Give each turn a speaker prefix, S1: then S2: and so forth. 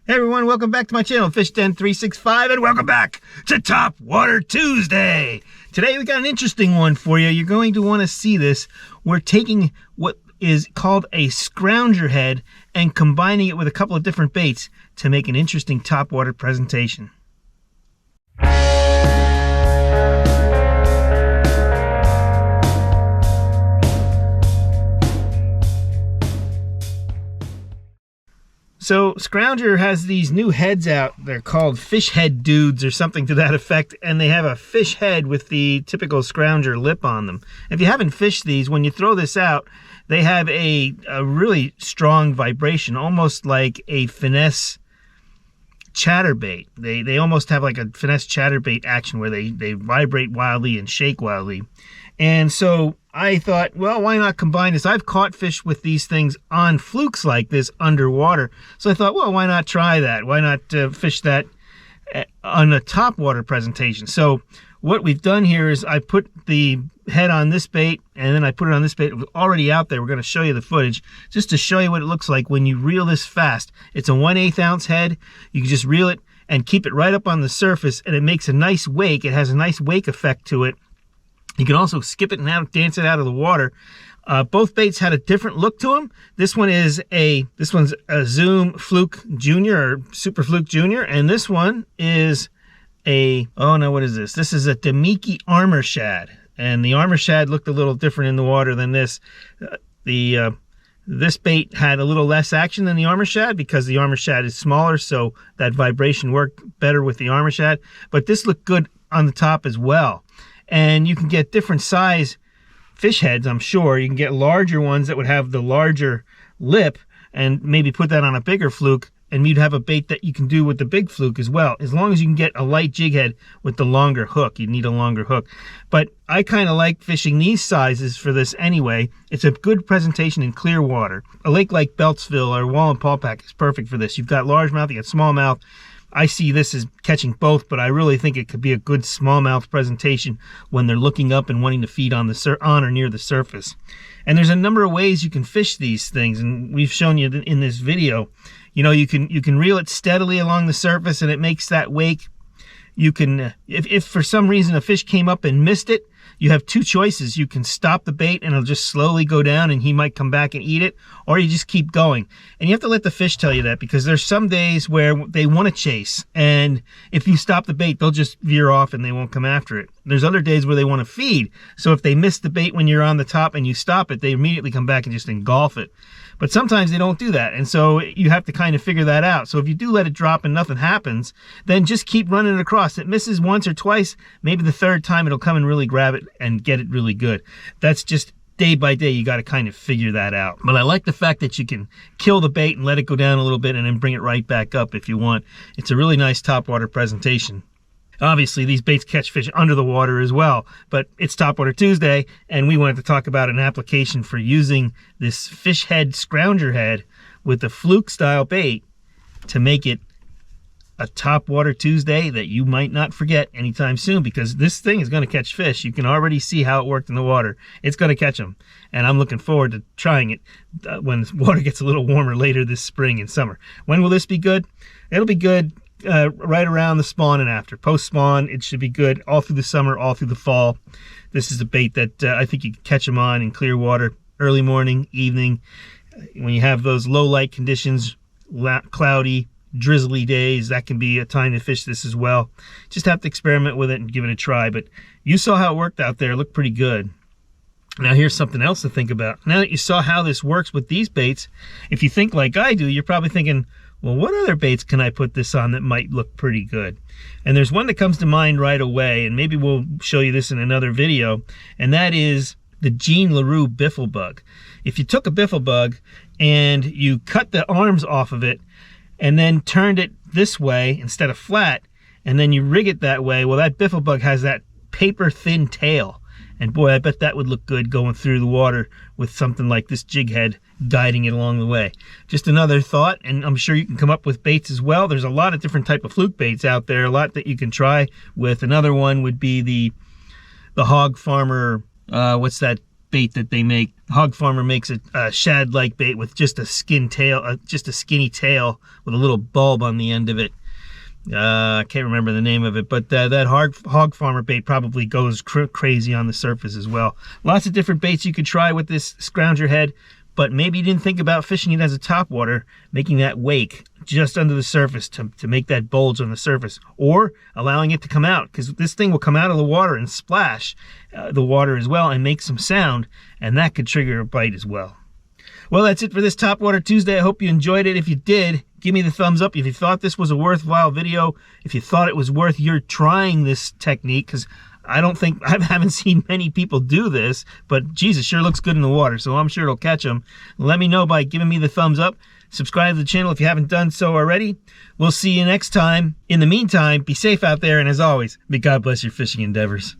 S1: Hey everyone, welcome back to my channel, Fish Den 365, and welcome back to Topwater Tuesday. Today we got an interesting one for you. You're going to want to see this. We're taking what is called a scrounger head and combining it with a couple of different baits to make an interesting topwater presentation. So Scrounger has these new heads out. They're called fish head dudes or something to that effect, and they have a fish head with the typical Scrounger lip on them. If you haven't fished these, when you throw this out, they have a really strong vibration, almost like a finesse chatterbait. They almost have like a finesse chatterbait action where they vibrate wildly and shake wildly. And so I thought, well, why not combine this? I've caught fish with these things on flukes like this underwater. So I thought, well, why not try that? Why not fish that on a topwater presentation? So what we've done here is I put the head on this bait, and then I put it on this bait. It was already out there. We're going to show you the footage just to show you what it looks like when you reel this fast. It's a 1/8 ounce head. You can just reel it and keep it right up on the surface, and it makes a nice wake. It has a nice wake effect to it. You can also skip it and dance it out of the water. Both baits had a different look to them. This one's a Zoom Fluke Junior or Super Fluke Junior, and this one is a, oh no, what is this? This is a Demiki Armor Shad, and the Armor Shad looked a little different in the water than this. This bait had a little less action than the Armor Shad because the Armor Shad is smaller, so that vibration worked better with the Armor Shad. But this looked good on the top as well. And you can get different size fish heads, I'm sure. You can get larger ones that would have the larger lip and maybe put that on a bigger fluke, and you'd have a bait that you can do with the big fluke as well. As long as you can get a light jig head with the longer hook, you need a longer hook. But I kind of like fishing these sizes for this anyway. It's a good presentation in clear water. A lake like Beltsville or Wallenpaupack is perfect for this. You've got largemouth, you got smallmouth. I see this as catching both, but I really think it could be a good smallmouth presentation when they're looking up and wanting to feed on or near the surface. And there's a number of ways you can fish these things, and we've shown you in this video. You know, you can reel it steadily along the surface, and it makes that wake. You can, if for some reason a fish came up and missed it, you have two choices. You can stop the bait and it'll just slowly go down and he might come back and eat it, or you just keep going. And you have to let the fish tell you that, because there's some days where they want to chase, and if you stop the bait, they'll just veer off and they won't come after it. There's other days where they want to feed, so if they miss the bait when you're on the top and you stop it, they immediately come back and just engulf it. But sometimes they don't do that, and so you have to kind of figure that out. So if you do let it drop and nothing happens, then just keep running it across. It misses once or twice, maybe the third time it'll come and really grab it and get it really good. That's just day by day, you got to kind of figure that out. But I like the fact that you can kill the bait and let it go down a little bit and then bring it right back up if you want. It's a really nice topwater presentation. Obviously, these baits catch fish under the water as well, but it's Topwater Tuesday, and we wanted to talk about an application for using this fish head scrounger head with the fluke style bait to make it a Topwater Tuesday that you might not forget anytime soon, because this thing is going to catch fish. You can already see how it worked in the water. It's going to catch them, and I'm looking forward to trying it when the water gets a little warmer later this spring and summer. When will this be good? It'll be good right around the spawn and after. Post-spawn, it should be good all through the summer, all through the fall. This is a bait that I think you can catch them on in clear water, early morning, evening. When you have those low light conditions, cloudy, drizzly days, that can be a time to fish this as well. Just have to experiment with it and give it a try. But you saw how it worked out there. It looked pretty good. Now here's something else to think about. Now that you saw how this works with these baits, if you think like I do, you're probably thinking, well, what other baits can I put this on that might look pretty good? And there's one that comes to mind right away, and maybe we'll show you this in another video, and that is the Jean LaRue biffle bug. If you took a biffle bug and you cut the arms off of it and then turned it this way instead of flat, and then you rig it that way, well, that biffle bug has that paper thin tail. And boy, I bet that would look good going through the water with something like this jig head guiding it along the way. Just another thought, and I'm sure you can come up with baits as well. There's a lot of different type of fluke baits out there, a lot that you can try with. Another one would be the Hog Farmer, what's that bait that they make? Hog Farmer makes a shad-like bait with just a skinny tail with a little bulb on the end of it. I can't remember the name of it, but that Hog Farmer bait probably goes crazy on the surface as well. Lots of different baits you could try with this Scrounger head, but maybe you didn't think about fishing it as a topwater, making that wake just under the surface to make that bulge on the surface, or allowing it to come out, because this thing will come out of the water and splash the water as well and make some sound, and that could trigger a bite as well. Well, that's it for this Topwater Tuesday. I hope you enjoyed it. If you did, give me the thumbs up. If you thought this was a worthwhile video, if you thought it was worth your trying this technique, because I haven't seen many people do this, but Jesus, sure looks good in the water, so I'm sure it'll catch them. Let me know by giving me the thumbs up. Subscribe to the channel if you haven't done so already. We'll see you next time. In the meantime, be safe out there, and as always, may God bless your fishing endeavors.